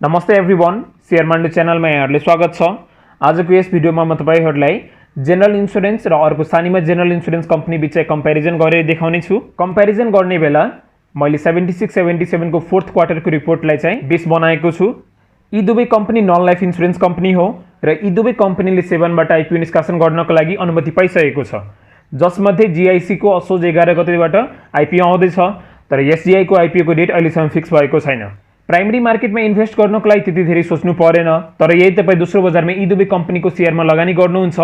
नमस्ते everyone, share market च्यानलमा यहाँहरुले स्वागत छ। आजको यस भिडियोमा म तपाईहरुलाई जनरल इन्स्योरेन्स र अर्को सानीमा जनरल इन्स्योरेन्स कम्पनी बीच कम्प्यारिजन गरेर देखाउने छु। कम्प्यारिजन गर्ने बेला मैले 76-77 को फोर्थ क्वार्टरको रिपोर्टलाई चाहिँ बेस बनाएको छु। यी दुवै company non life insurance company हो र यी दुवै कम्पनीले सेभन बाट आईपीओ निष्कासन गर्नको लागि अनुमति पाइसकेको छ, जसमध्ये जीआईसी को असोज 11 गतेबाट आईपीओ आउँदैछ, तर एसजीआई को आईपीओ को डेट अहिलेसम्म फिक्स भएको छैन। प्राइमरी मार्केटमा इन्भेस्ट गर्नको लागि त्यति धेरै सोच्नु परेन, तर यही तपाई दोस्रो बजारमा यी दुवै कम्पनीको शेयरमा लगानी गर्नुहुन्छ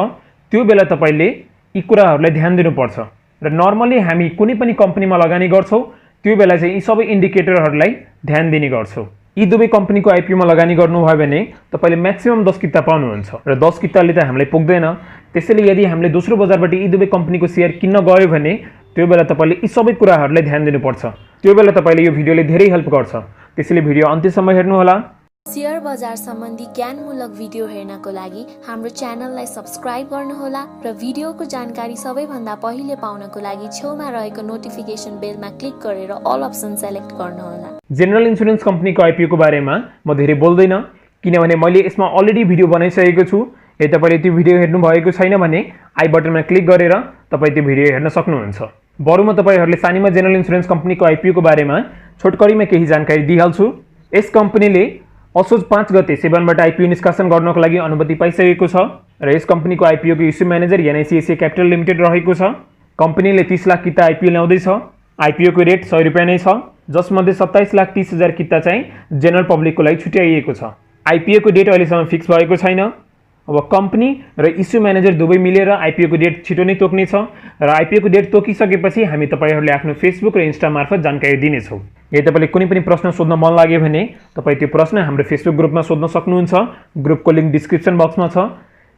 त्यो बेला तपाईले यी कुराहरुलाई ध्यान दिनुपर्छ। र नर्मली हामी कुनै पनि कम्पनीमा लगानी गर्छौं त्यो बेला चाहिँ यी सबै इन्डिकेटरहरुलाई ध्यान दिने गर्छौं। यी दुवै कम्पनीको आईपीओ मा लगानी गर्नुभयो भने तपाईले म्याक्सिमम 10 किता पाउनुहुन्छ र 10 किताले त हामीलाई पुग्दैन। त्यसैले यदि हामीले दोस्रो बजारबाट यी दुवै कम्पनीको शेयर किन्न गयो भने त्यो बेला तपाईले यी सबै कुराहरुलाई ध्यान दिनुपर्छ। त्यो बेला तपाईले यो भिडियोले धेरै हेल्प गर्छ, त्यसैले भिडियो अन्त्यसम्म हेर्नु होला। शेयर बजार सम्बन्धी ज्ञानमूलक भिडियो हेर्नको लागि हाम्रो च्यानललाई सब्स्क्राइब गर्नुहोला र भिडियोको जानकारी सबैभन्दा पहिले पाउनको लागि छेउमा रहेको नोटिफिकेसन बेलमा क्लिक गरेर अल अप्सन सेलेक्ट गर्नुहोला। जनरल इन्स्योरेन्स कम्पनीको आईपीओ को बारेमा म धेरै बोल्दैन, किनभने मैले यसमा अलरेडी भिडियो बनाइसकेको छु। यदि तपाईले त्यो भिडियो हेर्नु भएको छैन भने आई बटनमा क्लिक गरेर तपाई त्यो भिडियो हेर्न सक्नुहुन्छ। बरु म तपाईहरुले सानीमा जनरल इन्स्योरेन्स कम्पनीको आईपीओ को बारेमा छोटकरीमा केही जानकारी दिइहाल्छु। यस कम्पनीले असोज 5 गते सेभनबाट आईपीओ निष्कासन गर्नको लागि अनुमति पाइसकेको छ र यस कम्पनीको आईपीओ को इस्यु म्यानेजर एनआईसीएसए क्यापिटल लिमिटेड रहेको छ। कम्पनीले 30 लाख किता आईपीओ ल्याउँदैछ। आईपीओ को रेट 100 रुपैयाँ नै छ, जसमध्ये 27,30,000 किता चाहिँ जनरल पब्लिकको लागि छुट्याइएको छ। आईपीओ को डेट अहिलेसम्म फिक्स भएको छैन। अब कम्पनी र इस्यु म्यानेजर दुवै मिलेर आईपीओ को डेट छिटो नै तोक्ने छ र आईपीओ को डेट तोकिसकेपछि हामी तपाईहरुले आफ्नो फेसबुक र इन्स्टा मार्फत जानकारी दिनेछौं। यदि तपाईले कुनै पनि प्रश्न सोध्न मन लाग्यो भने तपाई त्यो प्रश्न हाम्रो फेसबुक ग्रुपमा सोध्न सक्नुहुन्छ। ग्रुपको लिंक डिस्क्रिप्सन बक्समा छ,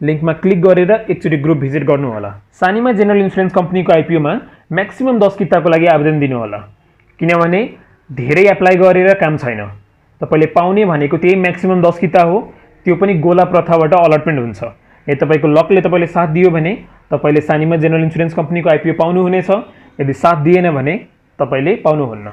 लिंकमा क्लिक गरेर एकचोटी ग्रुप भिजिट गर्नु होला। सानीमा जनरल इन्स्योरेन्स कम्पनीको आईपीओ मा म्याक्सिमम 10 किताको लागि आवेदन दिनु होला, किनभने धेरै एप्लाई गरेर काम छैन। तपाईले पाउने भनेको त्यही म्याक्सिमम 10 किता हो, त्यो पनि गोला प्रथाबाट अलटमेन्ट हुन्छ। यदि तपाईको लकले तपाईले साथ दियो भने तपाईले सानीमा जनरल इन्स्योरेन्स कम्पनीको आईपीओ पाउनु हुनेछ, यदि साथ दिएन भने तपाईले पाउनुहुन्न।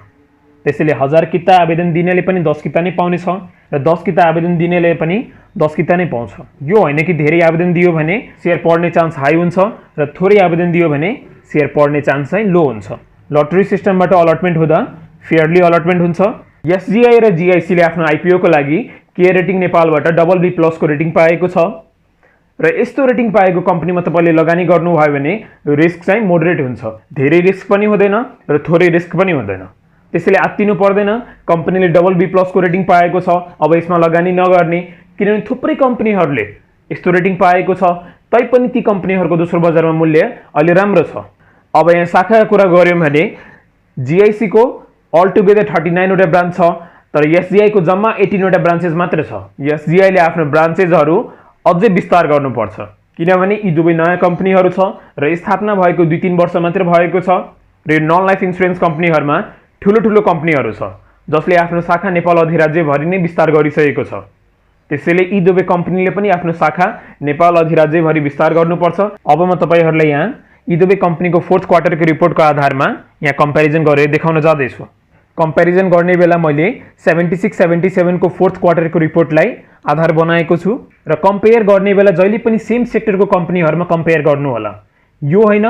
त्यसैले 1000 किता आवेदन दिनेले पनि 10 किता नै पाउने छ र 10 किता आवेदन दिनेले पनि 10 किता नै पाउँछ। यो हैन कि धेरै आवेदन दियो भने शेयर पढ्ने चान्स हाई हुन्छ र थोरै आवेदन दियो भने शेयर पढ्ने चान्स चाहिँ लो हुन्छ। लटरी सिस्टमबाट अलटमेन्ट हुँदा फेयरली अलटमेन्ट हुन्छ। एसजीआई र जीआईसी ले आफ्नो आईपीओ को लागि के रेटिङ नेपालबाट BB+ को रेटिङ पाएको छ र यस्तो रेटिङ पाएको कम्पनीमा तपाईले लगानी गर्नुभयो भने रिस्क चाहिँ मोडरेट हुन्छ। धेरै रिस्क पनि हुँदैन र थोरै रिस्क पनि हुँदैन। त्यसैले आत्तिनु पर्दैन। कम्पनीले BB+ को रेटिङ पाएको छ, अब यसमा लगानी नगर्ने, किनभने थुप्रै कम्पनीहरुले यस्तो रेटिङ पाएको छ तैपनि ती कम्पनीहरुको दोस्रो बजारमा मूल्य अलि राम्रो छ। अब यहाँ शाखाको कुरा गर्यौं भने जीआईसी को अल टुगेदर 39 वटा ब्रान्च छ, तर एसजीआई को जम्मा 18 वटा ब्रान्चेस मात्र छ। एसजीआई ले आफ्नो ब्रान्चेसहरु अझै विस्तार गर्नुपर्छ, किनभने यी दुवै नयाँ कम्पनीहरु छ र स्थापना भएको 2-3 वर्ष मात्र भएको छ र नन लाइफ इन्स्योरेन्स कम्पनीहरुमा ठूलो कम्पनीहरु छ जसले आफ्नो शाखा नेपाल अधिराज्य भरि नै विस्तार गरिसकेको छ। त्यसैले यी दुवै कम्पनीले पनि आफ्नो शाखा नेपाल अधिराज्य भरि विस्तार गर्नुपर्छ। अब म तपाईहरुलाई यहाँ यी दुवै कम्पनीको फोर्थ क्वार्टरको रिपोर्टको आधारमा यहाँ कम्प्यारिजन गरेर देखाउन जाँदै छु। कम्प्यारिजन गर्ने बेला मैले 76-77 को फोर्थ क्वार्टरको रिपोर्टलाई आधार बनाएको छु र कम्पेयर गर्ने बेला जहिले पनि सेम सेक्टरको कम्पनीहरुमा कम्पेयर गर्नु होला। यो हैन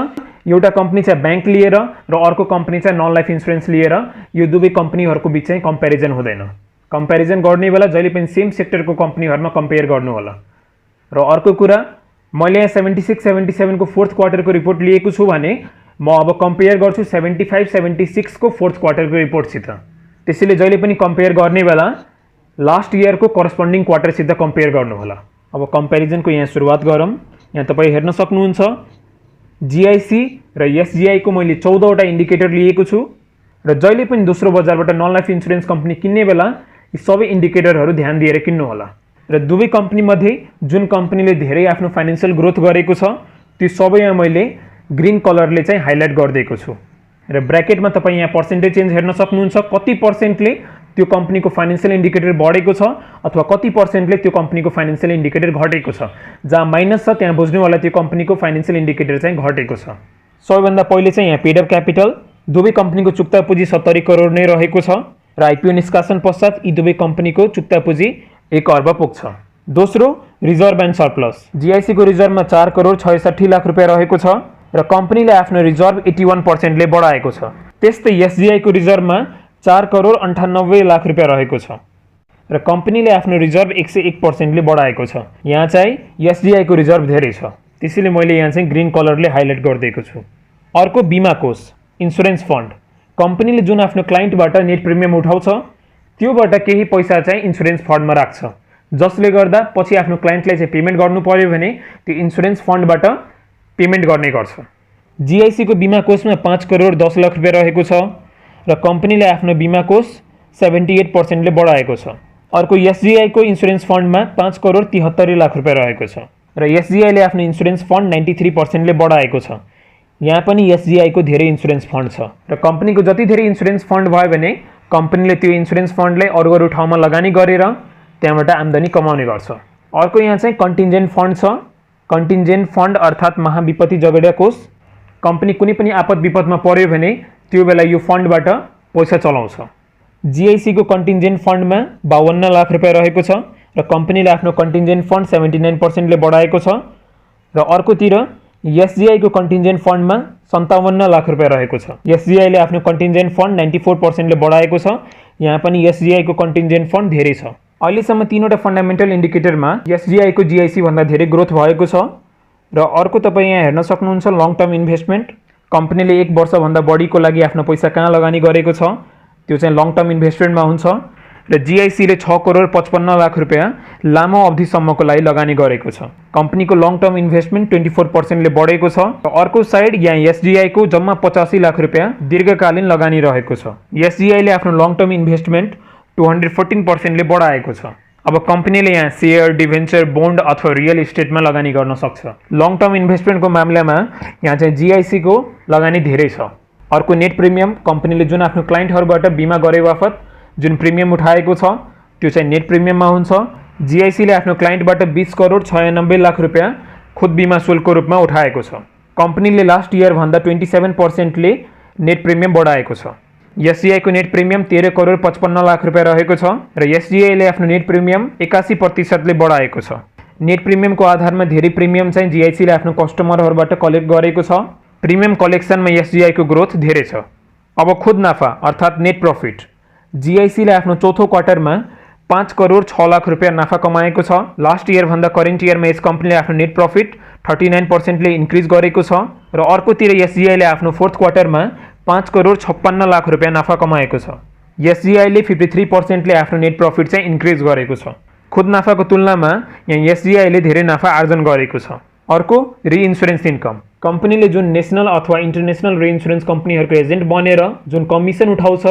एउटा कम्पनी चाहिँ बैंक लिएर र अर्को कम्पनी चाहिँ नन लाइफ इन्स्योरेन्स लिएर यो दुवै कम्पनीहरुको बीच चाहिँ कम्प्यारिजन हुँदैन। कम्प्यारिजन गर्ने बेला जहिले पनि सेम सेक्टरको कम्पनीहरुमा कम्पेयर गर्नु होला। र अर्को कुरा, मैले यहाँ 76-77 को फोर्थ क्वार्टरको रिपोर्ट लिएको छु भने म अब कम्पेयर गर्छु 75-76 को फोर्थ क्वार्टरको रिपोर्टसित। त्यसैले जहिले पनि कम्पेयर गर्ने बेला लास्ट इयरको करस्पोन्डिङ क्वार्टरसित कम्पेयर गर्नु होला। अब कम्प्यारिजनको यहाँ सुरुवात गरौँ। यहाँ तपाई हेर्न सक्नुहुन्छ जीआईसी र एसजीआई को मैले 14 वटा इन्डिकेटर लिएको छु र जहिले पनि दोस्रो बजारबाट नन लाइफ इन्स्योरेन्स कम्पनी किन्ने बेला यी सबै इन्डिकेटरहरु ध्यान दिएर किन्नु होला। र दुवै कम्पनी मध्ये जुन कम्पनीले धेरै आफ्नो फाइनान्शियल ग्रोथ गरेको छ त्यो सबैमा मैले ग्रीन कलरले चाहिँ हाइलाइट गरिदिएको छु र ब्र्याकेटमा तपाई यहाँ पर्सेन्टेज चेन्ज हेर्न सक्नुहुन्छ। कति पर्सेन्टले त्यो कम्पनीको फाइनान्शियल इन्डिकेटर बढेको छ अथवा कति पर्सेन्टले त्यो कम्पनीको फाइनान्शियल इन्डिकेटर घटेको छ। जहाँ माइनस छ त्यहाँ बुझ्नु होला त्यो कम्पनीको फाइनान्शियल इन्डिकेटर चाहिँ घटेको छ। सबैभन्दा पहिले चाहिँ यहाँ पेड अप क्यापिटल दुवै कम्पनीको चुक्ता पुँजी 70 करोड नै रहेको छ र आइपिओ निष्कासन पश्चात यी दुवै कम्पनीको चुक्ता पुँजी 1 अर्ब पुग्छ। दोस्रो, रिजर्भ एन्ड सरप्लस। जीआईसीको रिजर्भमा 4 करोड 66 लाख रुपियाँ रहेको छ र कम्पनीले आफ्नो रिजर्भ 81% ले बढाएको छ। त्यस्तै एसजीआईको रिजर्भमा 4 करोड 98 लाख रुपियाँ रहेको छ र कम्पनीले आफ्नो रिजर्भ 101% ले बढाएको छ। यहाँ चाहिँ एसजीआईको रिजर्भ धेरै छ, त्यसैले मैले यहाँ चाहिँ ग्रीन कलरले हाइलाइट गरिदिएको छु। अर्को, बीमा कोष, इन्सुरेन्स फन्ड। कम्पनीले जुन आफ्नो क्लाइन्टबाट नेट प्रिमियम उठाउँछ त्योबाट केही पैसा चाहिँ इन्सुरेन्स फन्डमा राख्छ, जसले गर्दा पछि आफ्नो क्लाइन्टलाई चाहिँ पेमेन्ट गर्नु पर्यो भने त्यो इन्सुरेन्स फन्डबाट पेमेन्ट गर्ने गर्छ। जीआईसीको बीमा कोषमा 5 करोड 10 लाख रुपियाँ रहेको छ र कम्पनीले आफ्नो बीमा कोष 78% ले बढाएको छ। अर्को, एसजीआईको इन्सुरेन्स फन्डमा 5 करोड 73 लाख रुपियाँ रहेको छ र एसजीआईले आफ्नो इन्सुरेन्स फन्ड 93% ले बढाएको छ। यहाँ पनि एसजीआईको धेरै इन्सुरेन्स फन्ड छ र कम्पनीको जति धेरै इन्सुरेन्स फन्ड भयो भने कम्पनीले त्यो इन्सुरेन्स फन्डलाई अरू अरू ठाउँमा लगानी गरेर त्यहाँबाट आम्दानी कमाउने गर्छ। अर्को यहाँ चाहिँ कन्टिन्जेन्ट फन्ड छ। कन्टिन्जेन्ट फन्ड अर्थात् महाविपत्ति जगेडा कोष। कम्पनी कुनै पनि आपद विपदमा पर्यो भने त्यो बेला यो फन्डबाट पैसा चलाउँछ। जीआईसीको कन्टिन्जेन्ट फन्डमा 52 लाख रुपियाँ रहेको छ र कम्पनीले आफ्नो कन्टिन्जेन्ट फन्ड 79% ले बढाएको छ र अर्कोतिर एसजीआईको कन्टिन्जेन्ट फन्डमा 57 लाख रुपियाँ रहेको छ। एसजीआईले आफ्नो कन्टिन्जेन्ट फन्ड 94% ले बढाएको छ। यहाँ पनि एसजीआईको कन्टिन्जेन्ट फन्ड धेरै छ। अहिलेसम्म तीनवटा फन्डामेन्टल इन्डिकेटरमा एसजीआईको जीआईसी भन्दा धेरै ग्रोथ भएको छ र अर्को तपाईँ यहाँ हेर्न सक्नुहुन्छ लङ टर्म इन्भेस्टमेन्ट। कम्पनीले 1 वर्षभन्दा बढीको लागि आफ्नो पैसा कहाँ लगानी गरेको छ त्यो चाहिँ लङ टर्म इन्भेस्टमेन्टमा हुन्छ र जीआईसीले 6 करोड 55 लाख रुपियाँ लामो अवधिसम्मको लागि लगानी गरेको छ। कम्पनीको लङ टर्म इन्भेस्टमेन्ट 24% ले बढेको छ र अर्को साइड यहाँ एसजीआईको जम्मा 85 लाख रुपियाँ दीर्घकालीन लगानी रहेको छ। एसजीआईले आफ्नो लङ टर्म इन्भेस्टमेन्ट 214% ले बढाएको छ। अब कम्पनीले यहाँ सेयर, डिभेन्चर, बोन्ड अथवा रियल इस्टेटमा लगानी गर्न सक्छ। लङ टर्म इन्भेस्टमेन्टको मामलामा यहाँ चाहिँ जीआईसीको लगानी धेरै छ। अर्को, नेट प्रिमियम। कम्पनीले जुन आफ्नो क्लाइन्टहरूबाट बिमा गरे बापत जुन प्रिमियम उठाएको छ त्यो चाहिँ नेट प्रिमियममा हुन्छ। जीआईसीले आफ्नो क्लाइन्टबाट 20 करोड 96 लाख रुपियाँ खुद बिमा शुल्कको रूपमा उठाएको छ। कम्पनीले लास्ट इयर भन्दा 27% ले नेट प्रिमियम बढाएको छ। एसजीआईको नेट प्रिमियम 13 करोड 55 लाख रुपियाँ रहेको छ र एसजीआईले आफ्नो नेट प्रिमियम 81% ले बढाएको छ। नेट प्रिमियमको आधारमा धेरै प्रिमियम चाहिँ जीआईसीले आफ्नो कस्टमरहरूबाट कलेक्ट गरेको छ। प्रिमियम कलेक्सनमा एसजीआईको ग्रोथ धेरै छ। अब खुद नाफा अर्थात् नेट प्रॉफिट। जीआईसीले आफ्नो चौथो क्वार्टरमा 5 करोड 6 लाख रुपियाँ नाफा कमाएको छ। लास्ट इयर भन्दा करेन्ट इयरमा यस कम्पनीले आफ्नो नेट प्रॉफिट 39% ले इन्क्रिज गरेको छ र अर्कोतिर एसजीआईले आफ्नो फोर्थ क्वार्टरमा 5 करोड 56 लाख रुपियाँ नाफा कमाएको छ। एसजीआईले 53% ले आफ्नो नेट प्रॉफिट चाहिँ इन्क्रिज गरेको छ। खुद नाफाको तुलनामा यहाँ एसजीआईले धेरै नाफा आर्जन गरेको छ। अर्को, रिइन्सुरेन्स इन्कम। कम्पनीले जुन नेसनल अथवा इन्टरनेसनल रिइन्सुरेन्स कम्पनीहरूको एजेन्ट बनेर जुन कमिसन उठाउँछ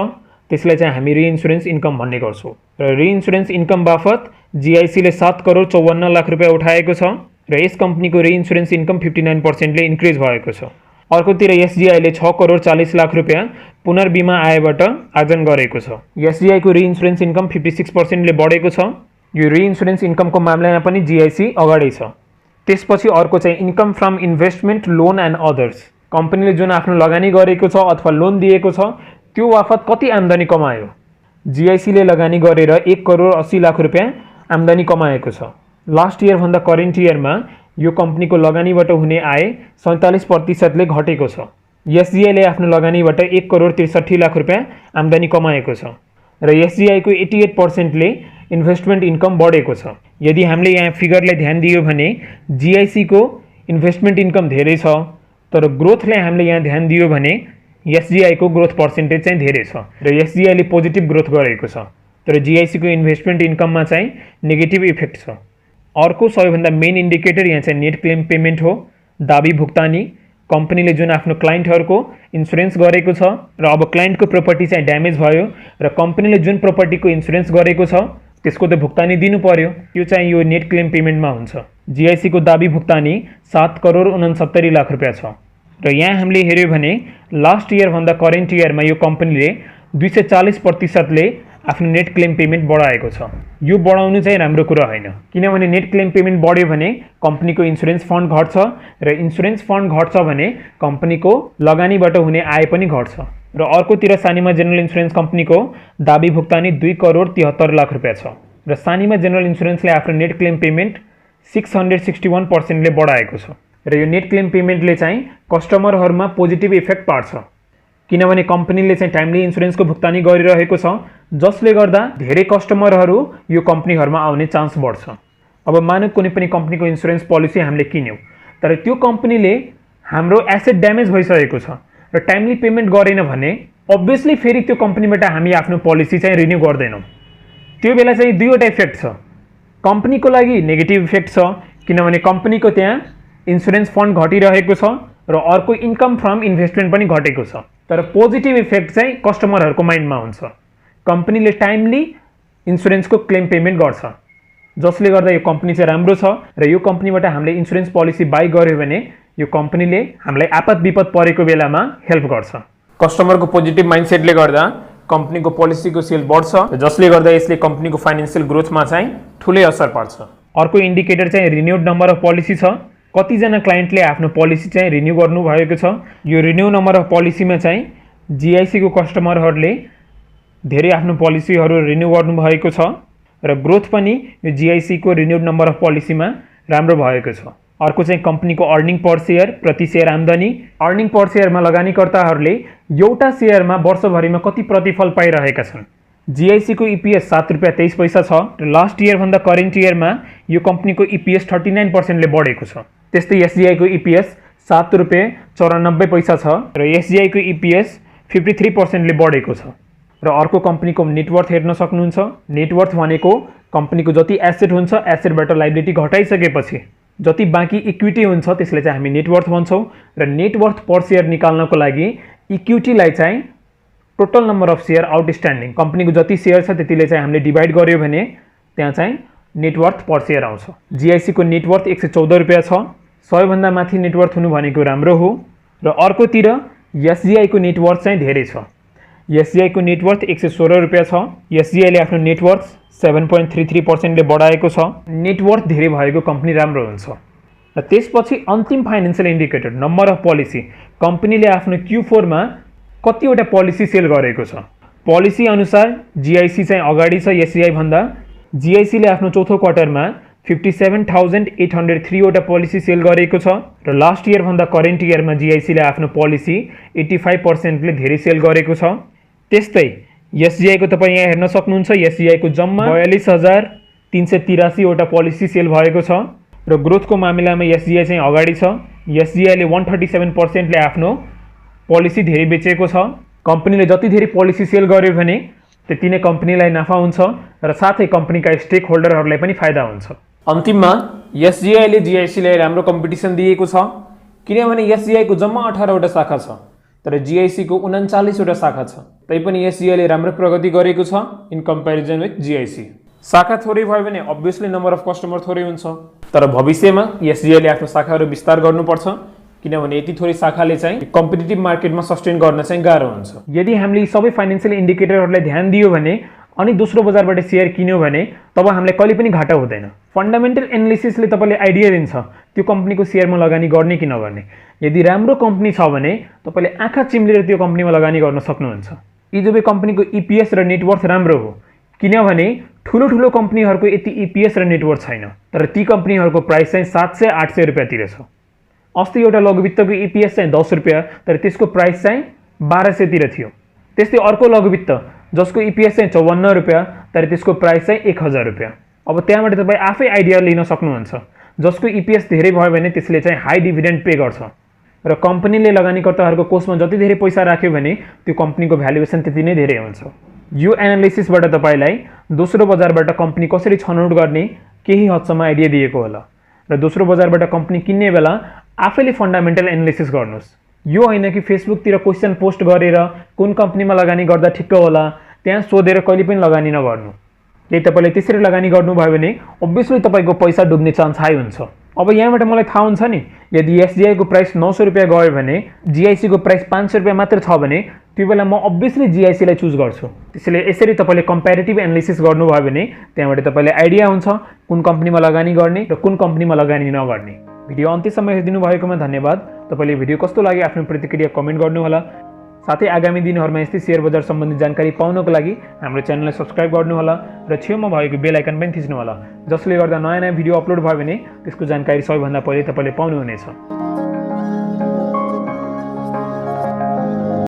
त्यसलाई चाहिँ हामी रिइन्सुरेन्स इन्कम भन्ने गर्छौँ र रिइन्सुरेन्स इन्कम बापत जीआईसीले 7 करोड 54 लाख रुपियाँ उठाएको छ र यस कम्पनीको रिइन्सुरेन्स इन्कम 59% ले इन्क्रिज भएको छ। अर्कोतिर एसजीआईले 6 करोड 40 लाख रुपियाँ पुनर्बिमा आयबाट आर्जन गरेको छ। एसजीआईको रिइन्सुरेन्स इन्कम 56% ले बढेको छ। यो रिइन्सुरेन्स इन्कमको मामलामा पनि जीआईसी अगाडि छ। त्यसपछि अर्को चाहिँ income from investment, loan and others. कम्पनीले जुन आफ्नो लगानी गरेको छ अथवा लोन दिएको छ त्यो बापत कति आम्दानी कमायो? जीआईसीले लगानी गरेर 1 करोड 80 लाख रुपियाँ आम्दानी कमाएको छ। लास्ट इयर भन्दा करेन्ट इयरमा यो कम्पनीको लगानीबाट हुने आय 47% ले घटेको छ। एसजीआईले आफ्नो लगानीबाट 1 करोड 63 लाख रुपियाँ आम्दानी कमाएको छ र एसजीआईको 88% ले इन्भेस्टमेन्ट इन्कम बढेको छ। यदि हामीले यहाँ फिगरलाई ध्यान दियो भने जीआईसीको इन्भेस्टमेन्ट इन्कम धेरै छ तर ग्रोथलाई हामीले यहाँ ध्यान दियो भने एसजीआईको ग्रोथ पर्सेन्टेज चाहिँ धेरै छ र एसजीआईले पोजिटिभ ग्रोथ गरेको छ तर जीआईसीको इन्भेस्टमेन्ट इन्कममा चाहिँ नेगेटिभ इफेक्ट छ। अर्को सबैभन्दा मेन इन्डिकेटर यहाँ चाहिँ नेट क्लेम पेमेन्ट हो, दाबी भुक्तानी। कम्पनीले जुन आफ्नो क्लाइन्टहरूको इन्सुरेन्स गरेको छ र अब क्लाइन्टको प्रपर्टी चाहिँ ड्यामेज भयो र कम्पनीले जुन प्रपर्टीको इन्सुरेन्स गरेको छ त्यसको त भुक्तानी दिनु पर्यो, त्यो चाहिँ यो नेट क्लेम पेमेन्टमा हुन्छ। जीआईसीको दाबी भुक्तानी 7 करोड 69 लाख रुपियाँ छ र यहाँ हामीले हेऱ्यो भने लास्ट इयर भन्दा करेन्ट इयरमा यो कम्पनीले 240% ले आफ्नो नेट क्लेम पेमेन्ट बढाएको छ। यो बढाउनु चाहिँ राम्रो कुरा होइन, किनभने नेट क्लेम पेमेन्ट बढ्यो भने कम्पनीको इन्सुरेन्स फन्ड घट्छ र इन्सुरेन्स फन्ड घट्छ भने कम्पनीको लगानीबाट हुने आय पनि घट्छ। र अर्कोतिर सानीमा जेनरल इन्सुरेन्स कम्पनीको दाबी भुक्तानी 2,73,00,000 छ र सानीमा जेनरल इन्सुरेन्सले आफ्नो नेट क्लेम पेमेन्ट 661% ले बढाएको छ र यो नेट क्लेम पेमेन्टले चाहिँ कस्टमरहरूमा पोजिटिभ इफेक्ट पार्छ किनभने कम्पनीले चाहिँ टाइमली इन्सुरेन्सको भुक्तानी गरिरहेको छ जसले गर्दा धेरै कस्टमरहरू यो कम्पनीहरूमा आउने चान्स बढ्छ। अब मानव कुनै पनि कम्पनीको इन्सुरेन्स पोलिसी हामीले किन्यौँ तर त्यो कम्पनीले हाम्रो एसेट ड्यामेज भइसकेको छ र टाइमली पेमेन्ट गरेन भने अभियसली फेरि त्यो कम्पनीबाट हामी आफ्नो पोलिसी चाहिँ रिन्यू गर्दैनौँ। त्यो बेला चाहिँ दुईवटा इफेक्ट छ। कम्पनीको लागि नेगेटिभ इफेक्ट छ किनभने कम्पनीको त्यहाँ इन्सुरेन्स फन्ड घटिरहेको छ र अर्को इन्कम फ्रम इन्भेस्टमेन्ट पनि घटेको छ। तर पोजिटिभ इफेक्ट चाहिँ कस्टमरहरूको माइन्डमा हुन्छ। कम्पनीले टाइमली इन्सुरेन्सको क्लेम पेमेन्ट गर्छ जसले गर्दा यो कम्पनी चाहिँ राम्रो छ र यो कम्पनीबाट हामीले इन्सुरेन्स पोलिसी बाई गर्यो भने यो कम्पनीले हामीलाई आपत विपद परेको बेलामा हेल्प गर्छ। कस्टमरको पोजिटिभ माइन्डसेटले गर्दा कम्पनीको पोलिसीको सेल बढ्छ जसले गर्दा यसले कम्पनीको फाइनेन्सियल ग्रोथमा चाहिँ ठुलै असर पार्छ। अर्को इन्डिकेटर चाहिँ रिन्युड नम्बर अफ पोलिसी छ। कतिजना क्लाइन्टले आफ्नो पोलिसी चाहिँ रिन्यू गर्नुभएको छ। यो रिन्यू नम्बर अफ पोलिसीमा चाहिँ जिआइसीको कस्टमरहरूले धेरै आफ्नो पोलिसीहरू रिन्यू गर्नुभएको छ र ग्रोथ पनि यो जिआइसीको रिन्युड नम्बर अफ पोलिसीमा राम्रो भएको छ। अर्को चाहिँ कम्पनीको अर्निङ पर सेयर प्रति सेयर आम्दानी। अर्निङ पर सेयरमा लगानीकर्ताहरूले एउटा सेयरमा वर्षभरिमा कति प्रतिफल पाइरहेका छन्। जिआइसीको इपिएस 7 रुपियाँ 23 पैसा छ र लास्ट इयरभन्दा करेन्ट इयरमा यो कम्पनीको इपिएस 39% ले बढेको छ। त्यस्तै एसजिआईको इपिएस 7 रुपियाँ 94 पैसा छ र एसजिआईको इपिएस 53% ले बढेको छ। र अर्को कम्पनीको नेटवर्थ हेर्न सक्नुहुन्छ। नेटवर्थ भनेको कम्पनीको जति एसेट हुन्छ एसेटबाट लाइबिलिटी घटाइसकेपछि जति बाँकी इक्विटी हुन्छ त्यसले चाहिँ हामी नेटवर्थ भन्छौँ र नेटवर्थ पर सेयर निकाल्नको लागि इक्विटीलाई चाहिँ total number of share outstanding कम्पनीको जति सेयर छ त्यतिले चाहिँ हामीले डिभाइड गर्यो भने त्यहाँ चाहिँ नेटवर्थ पर सेयर आउँछ। जिआइसीको नेटवर्थ 114 रुपियाँ छ। 100 भन्दा माथि नेटवर्थ हुनु भनेको राम्रो हो। र अर्कोतिर एसजिआईको नेटवर्थ चाहिँ धेरै छ। एसजिआईको नेटवर्थ 116 रुपियाँ छ। एसजिआईले आफ्नो नेटवर्थ 7.33% ले बढाएको छ। नेटवर्थ धेरै भएको कम्पनी राम्रो हुन्छ। र त्यसपछि अन्तिम financial indicator number of policy. कम्पनीले आफ्नो Q4 मा कतिवटा पोलिसी सेल गरेको छ। पोलिसी अनुसार जिआइसी चाहिँ अगाडि छ एसजिआई भन्दा। जिआइसीले आफ्नो चौथो क्वार्टरमा 57,803 वटा पोलिसी सेल गरेको छ र लास्ट इयर भन्दा करेन्ट इयरमा जिआइसीले आफ्नो पोलिसी 85% ले धेरै सेल गरेको छ। त्यस्तै एसजिआईको तपाईँ यहाँ हेर्न सक्नुहुन्छ। एसजिआईको जम्मा 42,383 वटा पोलिसी सेल भएको छ र ग्रोथको मामिलामा एसजिआई चाहिँ अगाडि छ। एसजिआईले 137% ले आफ्नो पोलिसी धेरै बेचेको छ। कम्पनीले जति धेरै पोलिसी सेल गर्यो भने त्यति नै कम्पनीलाई नाफा हुन्छ र साथै कम्पनीका स्टेक होल्डरहरूलाई पनि फाइदा हुन्छ। अन्तिममा एसजिआईले जिआइसीलाई राम्रो कम्पिटिसन दिएको छ किनभने एसजिआईको जम्मा 18 वटा शाखा छ तर जिआइसीको 39 वटा शाखा छ। तैपनि एसजिआईले राम्रो प्रगति गरेको छ इन कम्पेरिजन विथ जिआइसी। शाखा थोरै भयो भने अभियसली नम्बर अफ कस्टमर थोरै हुन्छ तर भविष्यमा एसजिआईले आफ्नो शाखाहरू विस्तार गर्नुपर्छ किनभने यति थोरै शाखाले चाहिँ कम्पिटिटिभ मार्केटमा सस्टेन गर्न चाहिँ गाह्रो हुन्छ। यदि हामीले सबै फाइनेन्शियल इन्डिकेटरहरूलाई ध्यान दियो भने अनि दोस्रो बजारबाट सेयर किन्यो भने तब हामीलाई कहिले पनि घाटा हुँदैन। फन्डामेन्टल एनालिसिसले तपाईँले आइडिया दिन्छ त्यो कम्पनीको सेयरमा लगानी गर्ने कि नगर्ने। यदि राम्रो कम्पनी छ भने तपाईँले आँखा चिम्लेर त्यो कम्पनीमा लगानी गर्न सक्नुहुन्छ। यी दुवै कम्पनीको इपिएस र नेटवर्थ राम्रो हो किनभने ठुलो ठुलो कम्पनीहरूको यति इपिएस र नेटवर्थ छैन तर ती कम्पनीहरूको प्राइस चाहिँ 700-800 रुपियाँतिर छ। अस्ति एउटा लघुवित्तको इपिएस चाहिँ 10 रुपियाँ तर त्यसको प्राइस चाहिँ 1200 तिर थियो। त्यस्तै अर्को लघुवित्त जसको इपिएस चाहिँ 54 रुपियाँ तर त्यसको प्राइस चाहिँ 1000 रुपियाँ। अब त्यहाँबाट तपाईँ आफै आइडिया लिन सक्नुहुन्छ। जसको इपिएस धेरै भयो भने त्यसले चाहिँ हाई डिभिडेन्ड पे गर्छ र कम्पनीले लगानीकर्ताहरूको कोषमा जति धेरै पैसा राख्यो भने त्यो कम्पनीको भ्यालुएसन त्यति नै धेरै हुन्छ। यो एनालिसिसबाट तपाईँलाई दोस्रो बजारबाट कम्पनी कसरी छनौट गर्ने केही हदसम्म आइडिया दिएको होला र दोस्रो बजारबाट कम्पनी किन्ने बेला आफैले फन्डामेन्टल एनालिसिस गर्नुहोस्। यो होइन कि फेसबुकतिर क्वेसन पोस्ट गरेर कुन कम्पनीमा लगानी गर्दा ठिक्क होला त्यहाँ सोधेर कहिले पनि लगानी नगर्नु। यदि तपाईँले त्यसरी लगानी गर्नुभयो भने अभियसली तपाईँको पैसा डुब्ने चान्स हाई हुन्छ। अब यहाँबाट मलाई थाहा हुन्छ नि यदि एसजिआईको प्राइस 900 रुपियाँ गयो भने जिआइसीको प्राइस 500 रुपियाँ मात्र छ भने त्यो बेला म अभियसली जिआइसीलाई चुज गर्छु। त्यसैले यसरी तपाईँले कम्पेरिटिभ एनालिसिस गर्नुभयो भने त्यहाँबाट तपाईँले आइडिया हुन्छ कुन कम्पनीमा लगानी गर्ने र कुन कम्पनीमा लगानी नगर्ने। भिडियो अन्त्यसम्म हेरिदिनु भएकोमा धन्यवाद। तपाईँले भिडियो कस्तो लाग्यो आफ्नो प्रतिक्रिया कमेन्ट गर्नुहोला। साथै आगामी दिनहरूमा यस्तै शेयर बजार सम्बन्धी जानकारी पाउनको लागि हाम्रो च्यानललाई सब्स्क्राइब गर्नुहोला र छेउमा भएको बेल आइकन पनि थिच्नुहोला, जसले गर्दा नयाँ भिडियो अपलोड भयो भने त्यसको जानकारी सबैभन्दा पहिले तपाईले पाउनुहुनेछ।